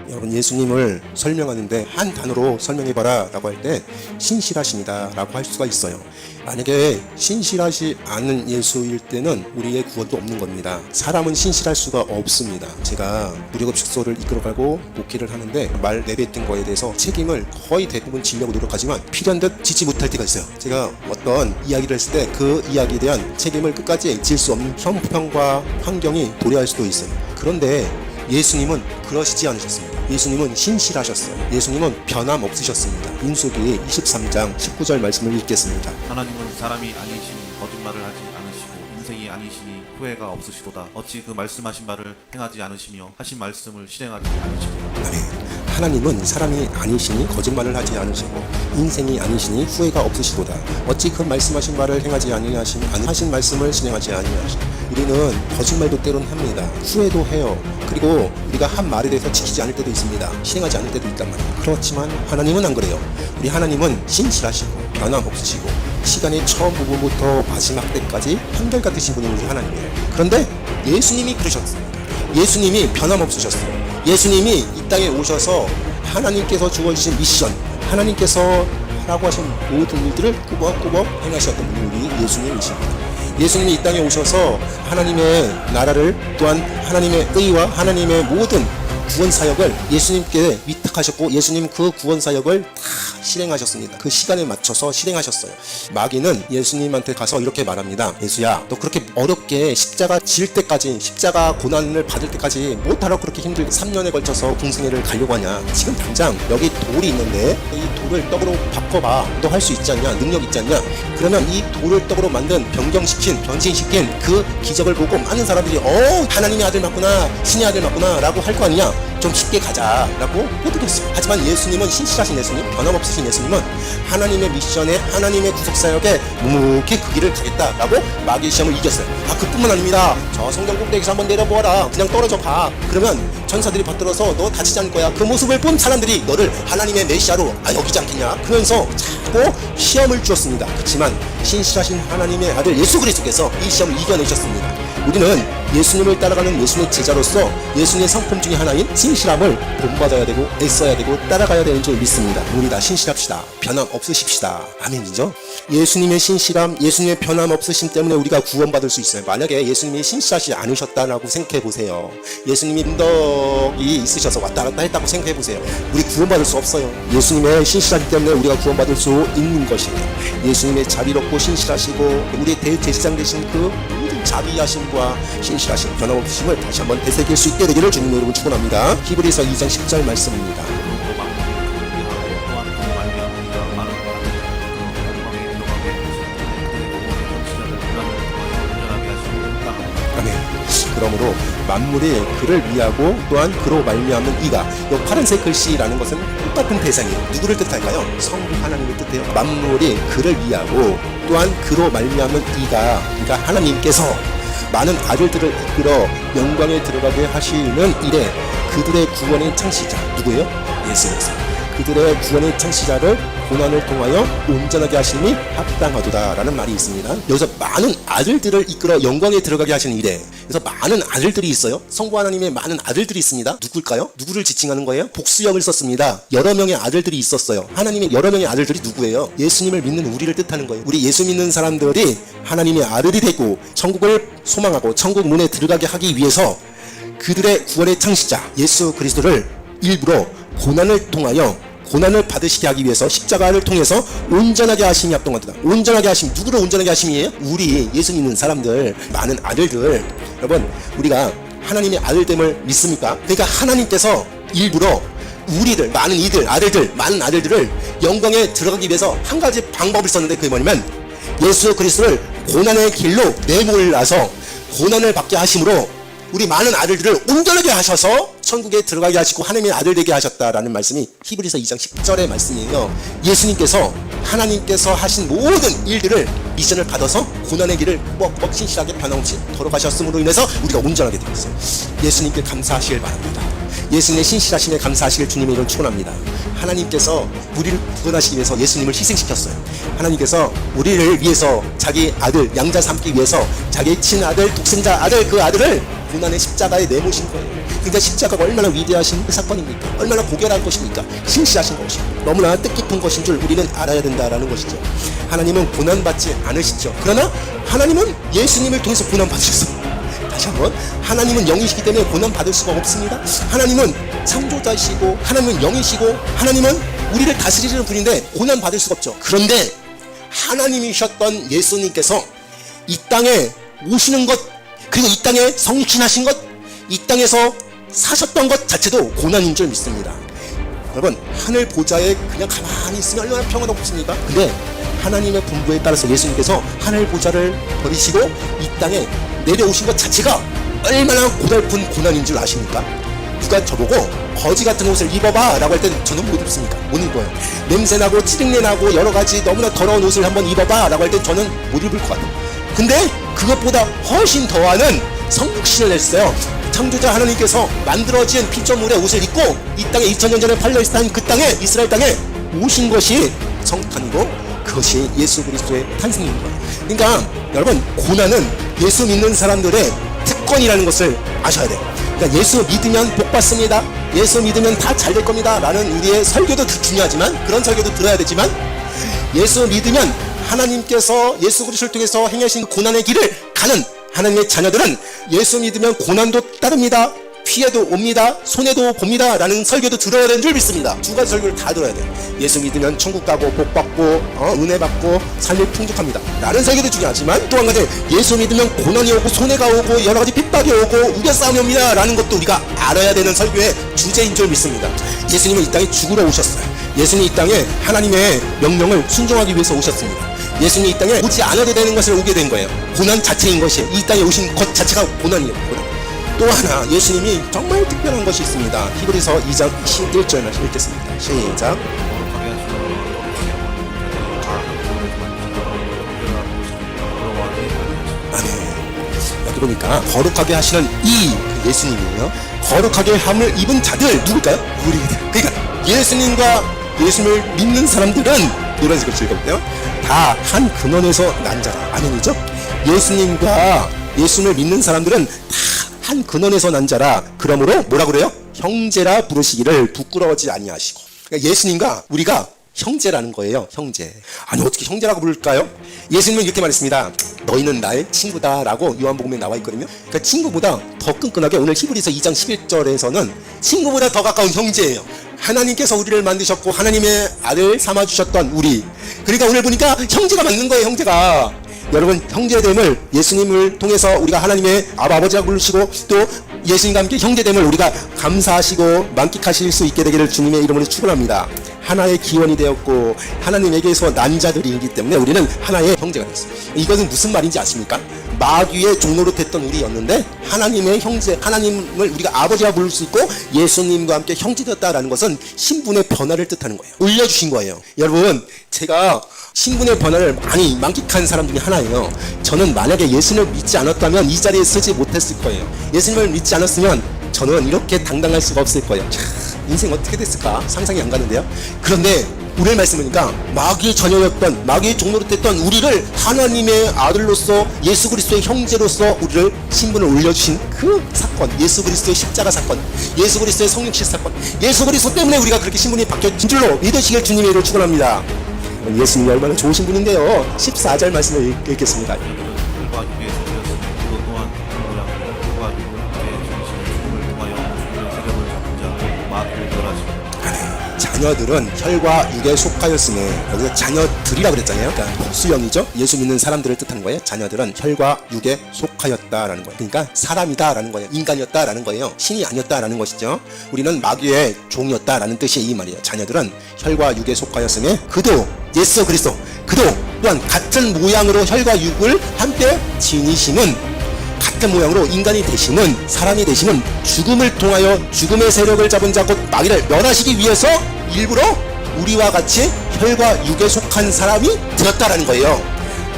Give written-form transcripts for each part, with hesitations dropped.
여러분, 예수님을 설명하는데 한 단어로 설명해봐라 라고 할 때 신실하십니다 라고 할 수가 있어요. 만약에 신실하지 않은 예수일 때는 우리의 구원도 없는 겁니다. 사람은 신실할 수가 없습니다. 제가 무료급 축소를 이끌어가고 목회를 하는데 말 내뱉은 거에 대해서 책임을 거의 대부분 지려고 노력하지만 필요한 듯 지지 못할 때가 있어요. 제가 어떤 이야기를 했을 때 그 이야기에 대한 책임을 끝까지 질 수 없는 형편과 환경이 도래할 수도 있어요. 그런데 예수님은 그러시지 않으셨습니다. 예수님은 신실하셨어요. 예수님은 변함 없으셨습니다. 민수기 23장 19절 말씀을 읽겠습니다. 하나님은 사람이 아니시니 거짓말을 하지 않으시고 인생이 아니시니 후회가 없으시도다. 어찌 그 말씀하신 바를 행하지 않으시며 하신 말씀을 실행하지 않으시도다. 아멘. 하나님은 사람이 아니시니 거짓말을 하지 않으시고 인생이 아니시니 후회가 없으시도다. 어찌 그 말씀하신 바를 행하지 하신 말씀을 실행하지 아니하시니. 우리는 거짓말도 때론 합니다. 후회도 해요. 그리고 우리가 한 말에 대해서 지키지 않을 때도 있습니다. 실행하지 않을 때도 있단 말이에요. 그렇지만 하나님은 안 그래요. 우리 하나님은 신실하시고 변함 없으시고 시간의 처음 부분부터 마지막 때까지 한결같으신 분이 우리 하나님이에요. 그런데 예수님이 그러셨습니다. 예수님이 변함 없으셨어요. 예수님이 이 땅에 오셔서 하나님께서 주어주신 미션, 하나님께서 하라고 하신 모든 일들을 꾸벅꾸벅 행하셨던 분이 우리 예수님이십니다. 예수님이 이 땅에 오셔서 하나님의 나라를 또한 하나님의 의와 하나님의 모든 구원 사역을 예수님께 위탁하셨고 예수님 그 구원 사역을 다 실행하셨습니다. 그 시간에 맞춰서 실행하셨어요. 마귀는 예수님한테 가서 이렇게 말합니다. 예수야, 너 그렇게 어렵게 십자가 질 때까지, 십자가 고난을 받을 때까지 못하러 그렇게 힘들게 3년에 걸쳐서 공생애를 가려고 하냐. 지금 당장 여기 돌이 있는데 이 돌을 떡으로 바꿔봐. 너 할 수 있지 않냐? 능력 있지 않냐? 그러면 이 돌을 떡으로 만든 변신시킨 그 기적을 보고 많은 사람들이 하나님의 아들 맞구나, 신의 아들 맞구나 라고 할 거 아니냐. 좀 쉽게 가자 라고 호득했어요. 하지만 예수님은 신실하신 예수님, 변함없으신 예수님은 하나님의 미션에, 하나님의 구속사역에 묵묵히 그 길을 가겠다라고 마귀의 시험을 이겼어요. 그뿐만 아닙니다. 저 성경 꼭대기에서 한번 내려보아라. 그냥 떨어져 가. 그러면 천사들이 받들어서 너 다치지 않을 거야. 그 모습을 본 사람들이 너를 하나님의 메시아로 여기지 않겠냐. 그러면서 자꾸 시험을 주었습니다. 그렇지만 신실하신 하나님의 아들 예수 그리스도께서 이 시험을 이겨내셨습니다. 우리는 예수님을 따라가는 예수님의 제자로서 예수님의 성품 중에 하나인 신실함을 본받아야 되고 애써야 되고 따라가야 되는 줄 믿습니다. 우리 다 신실합시다. 변함 없으십시다. 아멘이죠. 예수님의 신실함, 예수님의 변함 없으심 때문에 우리가 구원받을 수 있어요. 만약에 예수님이 신실하지 않으셨다라고 생각해 보세요. 예수님이 인덕이 있으셔서 왔다 갔다 했다고 생각해 보세요. 우리 구원받을 수 없어요. 예수님의 신실하기 때문에 우리가 구원받을 수 있는 것이에요. 예수님의 자비롭고 신실하시고 우리의 대제사장 되신 그 자비하심과 신실하심, 변함없으심을 다시 한번 되새길 수 있게 되기를 주님 여러분 축원합니다. 히브리서 2장 10절 말씀입니다. 아멘. 그러므로 만물이 그를 위하고 또한 그로 말미암는 이가, 이 파란색 글씨라는 것은 똑같은 대상이에요. 누구를 뜻할까요? 성부 하나님을 뜻해요. 만물이 그를 위하고 또한 그로 말미암는 이가, 그러니까 하나님께서 많은 아들들을 이끌어 영광에 들어가게 하시는 일에 그들의 구원의 창시자, 누구예요? 예수님이세요. 그들의 구원의 창시자를 고난을 통하여 온전하게 하심이 합당하도다라는 말이 있습니다. 여기서 많은 아들들을 이끌어 영광에 들어가게 하시는 일에, 그래서 많은 아들들이 있어요. 성부 하나님의 많은 아들들이 있습니다. 누굴까요? 누구를 지칭하는 거예요? 복수형을 썼습니다. 여러 명의 아들들이 있었어요. 하나님의 여러 명의 아들들이 누구예요? 예수님을 믿는 우리를 뜻하는 거예요. 우리 예수 믿는 사람들이 하나님의 아들이 되고 천국을 소망하고 천국 문에 들어가게 하기 위해서 그들의 구원의 창시자 예수 그리스도를 일부러 고난을 통하여 고난을 받으시게 하기 위해서 십자가를 통해서 온전하게 하심이 합동하도다. 온전하게 하심, 누구를 온전하게 하심이에요? 우리 예수 믿는 사람들, 많은 아들들. 여러분, 우리가 하나님의 아들됨을 믿습니까? 그러니까 하나님께서 일부러 우리들, 많은 이들, 아들들, 많은 아들들을 영광에 들어가기 위해서 한 가지 방법을 썼는데 그게 뭐냐면 예수 그리스도를 고난의 길로 내몰아서 고난을 받게 하심으로 우리 많은 아들들을 온전하게 하셔서 천국에 들어가게 하시고 하나님의 아들 되게 하셨다라는 말씀이 히브리서 2장 10절의 말씀이에요. 예수님께서 하나님께서 하신 모든 일들을 미션을 받아서 고난의 길을 뻑뻑 신실하게 변함없이 걸어가셨음으로 인해서 우리가 온전하게 되었어요. 예수님께 감사하시길 바랍니다. 예수님의 신실하심에 감사하시길 주님의 이름으로 축원합니다. 하나님께서 우리를 구원하시기 위해서 예수님을 희생시켰어요. 하나님께서 우리를 위해서 자기 아들 양자 삼기 위해서 자기 친아들, 독생자 아들, 그 아들을 고난의 십자가에 내모신 거예요. 그러니까 십자가가 얼마나 위대하신 사건입니까? 얼마나 고결한 것입니까? 신실하신 것이고 너무나 뜻깊은 것인 줄 우리는 알아야 된다라는 것이죠. 하나님은 고난받지 않으시죠. 그러나 하나님은 예수님을 통해서 고난받으셨어요. 다시 한번, 하나님은 영이시기 때문에 고난받을 수가 없습니다. 하나님은 창조자이시고 하나님은 영이시고 하나님은 우리를 다스리시는 분인데 고난받을 수가 없죠. 그런데 하나님이셨던 예수님께서 이 땅에 오시는 것, 그리고 이 땅에 성신하신 것, 이 땅에서 사셨던 것 자체도 고난인 줄 믿습니다. 여러분, 하늘 보좌에 그냥 가만히 있으면 얼마나 평안없습니까? 근데 하나님의 분부에 따라서 예수님께서 하늘 보좌를 버리시고 이 땅에 내려오신 것 자체가 얼마나 고달픈 고난인 줄 아십니까? 누가 저보고 거지 같은 옷을 입어봐 라고 할 때는 저는 못 입습니까? 못 입어요. 냄새나고 찌릉내나고 여러가지 너무나 더러운 옷을 한번 입어봐 라고 할 때 저는 못 입을 것 같아요. 근데 그것보다 훨씬 더하는 성육신을 했어요. 창조자 하나님께서 만들어진 피조물의 옷을 입고 이 땅에 2000년 전에 팔레스타인 그 땅에, 이스라엘 땅에 오신 것이 성탄이고 그것이 예수 그리스도의 탄생인 거예요. 그러니까 여러분, 고난은 예수 믿는 사람들의 특권이라는 것을 아셔야 돼요. 그러니까 예수 믿으면 복 받습니다. 예수 믿으면 다 잘 될 겁니다 라는 우리의 설교도 중요하지만, 그런 설교도 들어야 되지만, 예수 믿으면 하나님께서 예수 그리스도를 통해서 행하신 고난의 길을 가는 하나님의 자녀들은 예수 믿으면 고난도 따릅니다, 피해도 옵니다, 손해도 봅니다 라는 설교도 들어야 되는 줄 믿습니다. 두 가지 설교를 다 들어야 돼요. 예수 믿으면 천국 가고 복 받고 은혜 받고 삶이 풍족합니다 라는 설교도 중요하지만, 또 한 가지 예수 믿으면 고난이 오고 손해가 오고 여러 가지 핍박이 오고 우겨싸움이 옵니다 라는 것도 우리가 알아야 되는 설교의 주제인 줄 믿습니다. 예수님은 이 땅에 죽으러 오셨어요. 예수님이 이 땅에 하나님의 명령을 순종하기 위해서 오셨습니다. 예수님이 이 땅에 오지 않아도 되는 것을 오게 된 거예요. 고난 자체인 것이, 이 땅에 오신 것 자체가 고난이에요. 또 하나, 예수님이 정말 특별한 것이 있습니다. 히브리서 2장 11절 말씀 읽겠습니다. 시작. 아멘. 여기 보니까 거룩하게 하시는 이 예수님이에요. 거룩하게 함을 입은 자들 누굴까요? 우리들. 그러니까 예수님을 믿는 사람들은 이런 식으로 즐겁대요. 다 한 근원에서 난 자라. 아멘이죠? 예수님을 믿는 사람들은 다 한 근원에서 난 자라. 그러므로 뭐라 그래요? 형제라 부르시기를 부끄러워하지 아니하시고. 그러니까 예수님과 우리가 형제라는 거예요. 형제. 아니, 어떻게 형제라고 부를까요? 예수님은 이렇게 말했습니다. 너희는 나의 친구다 라고 요한복음에 나와 있거든요. 그러니까 친구보다 더 끈끈하게, 오늘 히브리서 2장 11절에서는 친구보다 더 가까운 형제예요. 하나님께서 우리를 만드셨고 하나님의 아들 삼아주셨던 우리, 그러니까 오늘 보니까 형제가 맞는 거예요. 형제가. 여러분, 형제됨을 예수님을 통해서 우리가 하나님의 아버지가 부르시고 또 예수님과 함께 형제됨을 우리가 감사하시고 만끽하실 수 있게 되기를 주님의 이름으로 축원합니다. 하나의 기원이 되었고 하나님에게서 난 자들이기 때문에 우리는 하나의 형제가 됐어요. 이것은 무슨 말인지 아십니까? 마귀의 종노릇했던 우리였는데 하나님의 형제, 하나님을 우리가 아버지가 부를 수 있고 예수님과 함께 형제되었다라는 것은 신분의 변화를 뜻하는 거예요. 올려주신 거예요. 여러분, 제가 신분의 변화를 많이 만끽한 사람 중에 하나예요. 저는 만약에 예수님을 믿지 않았다면 이 자리에 서지 못했을 거예요. 예수님을 믿지 않았으면 저는 이렇게 당당할 수가 없을 거예요. 참, 인생 어떻게 됐을까 상상이 안 가는데요. 그런데 오늘 말씀이니까 마귀의 자녀였던, 마귀의 종노릇했던 우리를 하나님의 아들로서 예수 그리스도의 형제로서 우리를 신분을 올려주신 그 사건, 예수 그리스도의 십자가 사건, 예수 그리스도의 성육신 사건, 예수 그리스도 때문에 우리가 그렇게 신분이 바뀌어진 줄로 믿으시길 주님의 이름으로 축원합니다. 예수님이 얼마나 좋으신 분인데요. 14절 말씀을 읽겠습니다. 자녀들은 혈과 육에 속하였으니, 여기서 자녀들이라고 그랬잖아요. 그러니까 복수형이죠. 예수 믿는 사람들을 뜻하는 거예요. 자녀들은 혈과 육에 속하였다라는 거예요. 그러니까 사람이다라는 거예요. 인간이었다라는 거예요. 신이 아니었다라는 것이죠. 우리는 마귀의 종이었다라는 뜻이 이 말이에요. 자녀들은 혈과 육에 속하였으니 그도 예수 그리스도, 그도 또한 같은 모양으로 혈과 육을 함께 지니심은, 같은 모양으로 인간이 되심은, 사람이 되심은 죽음을 통하여 죽음의 세력을 잡은 자 곧 마귀를 멸하시기 위해서 일부러 우리와 같이 혈과 육에 속한 사람이 되었다라는 거예요.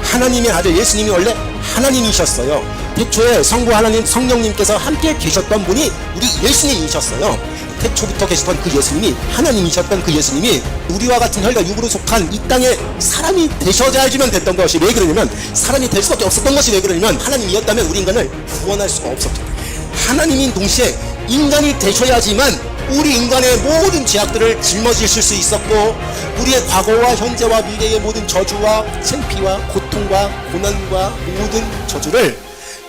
하나님의 아들 예수님이 원래 하나님이셨어요. 태초에 성부 하나님 성령님께서 함께 계셨던 분이 우리 예수님이셨어요. 태초부터 계셨던 그 예수님이, 하나님이셨던 그 예수님이 우리와 같은 혈과 육으로 속한 이 땅에 사람이 되셔야지만 됐던 것이, 왜 그러냐면 사람이 될 수밖에 없었던 것이, 왜 그러냐면 하나님이었다면 우리 인간을 구원할 수가 없었기 때문에. 하나님인 동시에 인간이 되셔야지만 우리 인간의 모든 죄악들을 짊어지실 수 있었고, 우리의 과거와 현재와 미래의 모든 저주와 창피와 고통과 고난과 모든 저주를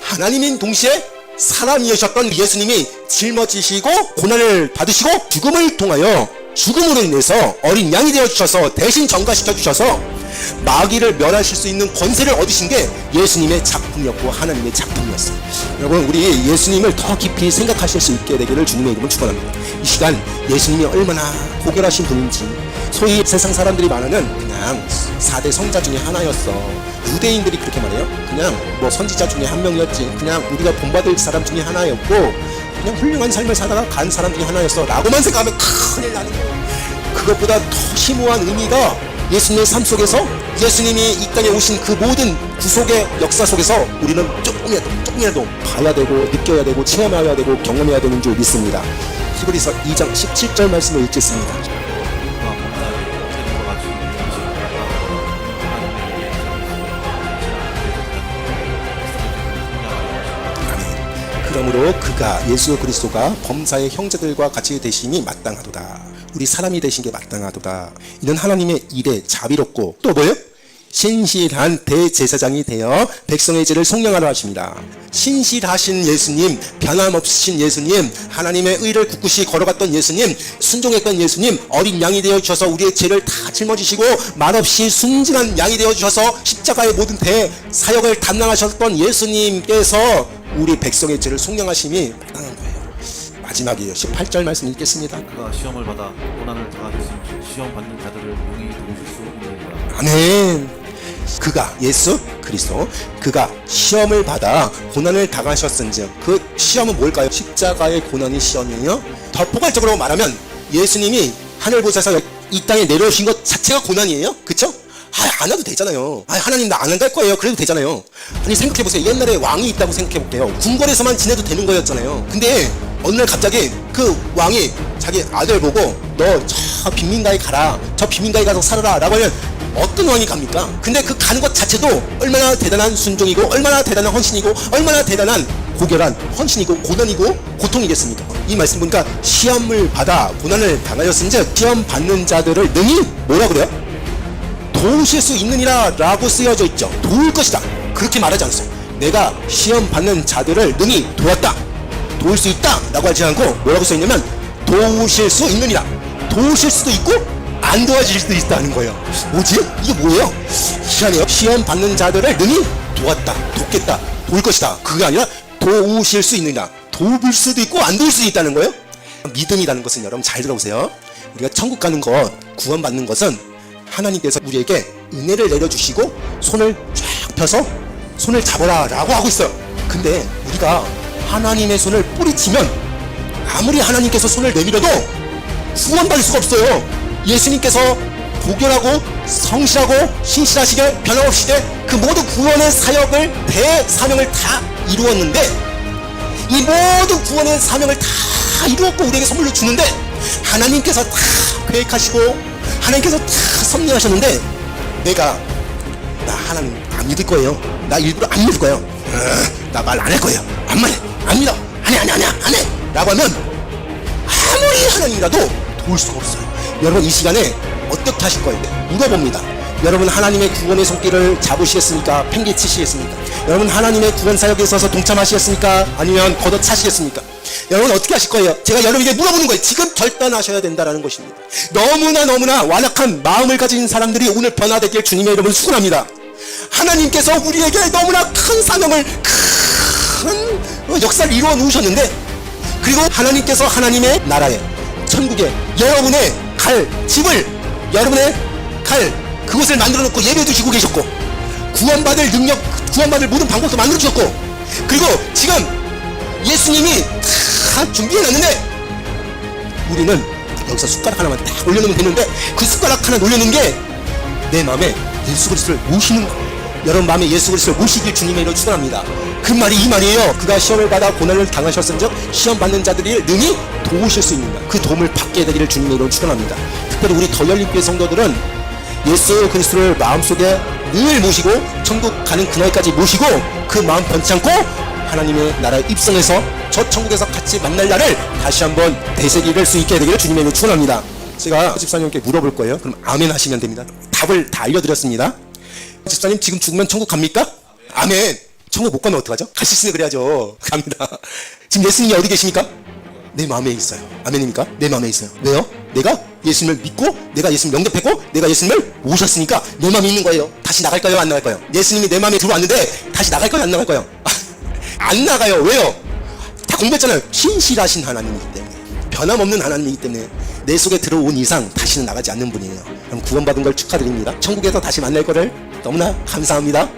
하나님인 동시에 사람이셨던 예수님이 짊어지시고 고난을 받으시고 죽음을 통하여, 죽음으로 인해서 어린 양이 되어 주셔서 대신 전가시켜 주셔서 마귀를 멸하실 수 있는 권세를 얻으신 게 예수님의 작품이었고 하나님의 작품이었어요. 여러분, 우리 예수님을 더 깊이 생각하실 수 있게 되기를 주님의 이름으로 축원합니다. 이 시간 예수님이 얼마나 고결하신 분인지, 소위 세상 사람들이 말하는 그냥 4대 성자 중에 하나였어, 유대인들이 그렇게 말해요. 그냥 뭐 선지자 중에 한 명이었지, 그냥 우리가 본받을 사람 중에 하나였고, 그냥 훌륭한 삶을 살다가 간 사람 중에 하나였어 라고만 생각하면 큰일 나는 거예요. 그것보다 더 심오한 의미가 예수님의 삶 속에서, 예수님이 이 땅에 오신 그 모든 구속의 역사 속에서 우리는 조금이라도 봐야 되고 느껴야 되고 체험해야 되고 경험해야 되는 줄 믿습니다. 히브리서 2장 17절 말씀을 읽겠습니다. 그러므로 그가, 예수 그리스도가 범사의 형제들과 같이 되심이 마땅하도다. 우리 사람이 되신 게 마땅하도다. 이는 하나님의 일에 자비롭고 또 뭐예요? 신실한 대제사장이 되어 백성의 죄를 속량하려 하십니다. 신실하신 예수님, 변함없으신 예수님, 하나님의 의를 굳굳이 걸어갔던 예수님, 순종했던 예수님, 어린 양이 되어 주셔서 우리의 죄를 다 짊어지시고 말없이 순진한 양이 되어 주셔서 십자가의 모든 대사역을 담당하셨던 예수님께서 우리 백성의 죄를 속량하심이 마땅한 거예요. 마지막이에요. 18절 말씀 읽겠습니다. 그가 시험을 받아 고난을 당하셨으니 시험 받는 자들을 용히 도우실 수 있느니라. 아멘. 그가, 예수 그리스도, 그가 시험을 받아 고난을 당하셨은즉, 그 시험은 뭘까요? 십자가의 고난이 시험이에요. 더 포괄적으로 말하면 예수님이 하늘보좌에서 이 땅에 내려오신 것 자체가 고난이에요. 그쵸? 안 와도 되잖아요. 하나님 나 안 갈 거예요. 그래도 되잖아요. 아니 생각해보세요. 옛날에 왕이 있다고 생각해볼게요. 궁궐에서만 지내도 되는 거였잖아요. 근데 어느 날 갑자기 그 왕이 자기 아들 보고 너 저 빈민가에 가라, 저 빈민가에 가서 살아라 라고 하면 어떤 왕이 갑니까? 근데 그 가는 것 자체도 얼마나 대단한 순종이고, 얼마나 대단한 헌신이고, 얼마나 대단한 고결한 헌신이고 고난이고 고통이겠습니까? 이 말씀 보니까 시험을 받아 고난을 당하였은즉 시험 받는 자들을 능히 뭐라 그래요? 도우실 수 있느니라 라고 쓰여져 있죠. 도울 것이다, 그렇게 말하지 않았어요. 내가 시험 받는 자들을 능히 도왔다, 도울 수 있다 라고 하지 않고 뭐라고 써있냐면 도우실 수 있느니라. 도우실 수도 있고 안 도와줄 수도 있다는 거예요. 뭐지? 이게 뭐예요? 희한해요. 시험 받는 자들을 능히 도왔다, 돕겠다, 도울 것이다, 그게 아니라 도우실 수 있느냐, 도울 수도 있고 안 도울 수도 있다는 거예요. 믿음이라는 것은, 여러분 잘 들어보세요, 우리가 천국 가는 것, 구원받는 것은 하나님께서 우리에게 은혜를 내려주시고 손을 쫙 펴서 손을 잡아라 라고 하고 있어요. 근데 우리가 하나님의 손을 뿌리치면 아무리 하나님께서 손을 내밀어도 구원받을 수가 없어요. 예수님께서 고결하고 성실하고 신실하시게 변함없이되 그 모든 구원의 사역을, 대사명을 다 이루었는데, 이 모든 구원의 사명을 다 이루었고 우리에게 선물로 주는데, 하나님께서 다 계획하시고 하나님께서 다 섭리하셨는데, 내가 나 하나님 안 믿을 거예요. 나 일부러 안 믿을 거예요. 나 말 안 할 거예요. 안 믿어. 안 해 라고 하면 아무리 하나님이라도 도울 수가 없어요. 여러분 이 시간에 어떻게 하실 거예요? 물어봅니다. 여러분 하나님의 구원의 손길을 잡으시겠습니까? 팽개치시겠습니까? 여러분 하나님의 구원 사역에 있어서 동참하시겠습니까? 아니면 걷어차시겠습니까? 여러분 어떻게 하실 거예요? 제가 여러분에게 물어보는 거예요. 지금 결단하셔야 된다는 것입니다. 너무나 완악한 마음을 가진 사람들이 오늘 변화되길 주님의 이름으로 축원합니다. 하나님께서 우리에게 너무나 큰 사명을, 큰 역사를 이루어 놓으셨는데, 그리고 하나님께서 하나님의 나라에, 천국에 여러분의 갈 집을, 여러분의 갈 그곳을 만들어 놓고 예배 주시고 계셨고, 구원받을 능력, 구원받을 모든 방법도 만들어 주셨고, 그리고 지금 예수님이 다 준비해 놨는데 우리는 여기서 숟가락 하나만 딱 올려놓으면 되는데, 그 숟가락 하나 올려놓은 게 내 마음에 예수 그리스도를 모시는 거예요. 여러분 마음에 예수 그리스도를 모시길 주님의 이름으로 축원합니다. 그 말이 이 말이에요. 그가 시험을 받아 고난을 당하셨은즉 시험 받는 자들이 능히 도우실 수 있는가, 그 도움을 받게 되기를 주님의 이름으로 축원합니다. 특별히 우리 더 열린 교회 성도들은 예수 그리스도를 마음속에 늘 모시고 천국 가는 그날까지 모시고 그 마음 변치 않고 하나님의 나라에 입성해서 저 천국에서 같이 만날 날을 다시 한번 되새길 수 있게 되기를 주님의 이름으로 축원합니다. 제가 집사님께 물어볼 거예요. 그럼 아멘 하시면 됩니다. 답을 다 알려드렸습니다. 집사님 지금 죽으면 천국 갑니까? 아멘. 천국 못 가면 어떡하죠? 갈 수 있으면 그래야죠. 갑니다. 지금 예수님이 어디 계십니까? 내 마음에 있어요. 아멘입니까? 내 마음에 있어요. 왜요? 내가 예수님을 믿고 내가 예수님을 영접했고 내가 예수님을 모셨으니까 내 마음에 있는 거예요. 다시 나갈까요? 안 나갈까요? 예수님이 내 마음에 들어왔는데 다시 나갈까요? 안 나갈까요? 안 나가요. 왜요? 다 공부했잖아요. 신실하신 하나님이기 때문에, 변함없는 하나님이기 때문에 내 속에 들어온 이상 다시는 나가지 않는 분이에요. 그럼 구원받은 걸 축하드립니다. 천국에서 다시 만날 거를 너무나 감사합니다.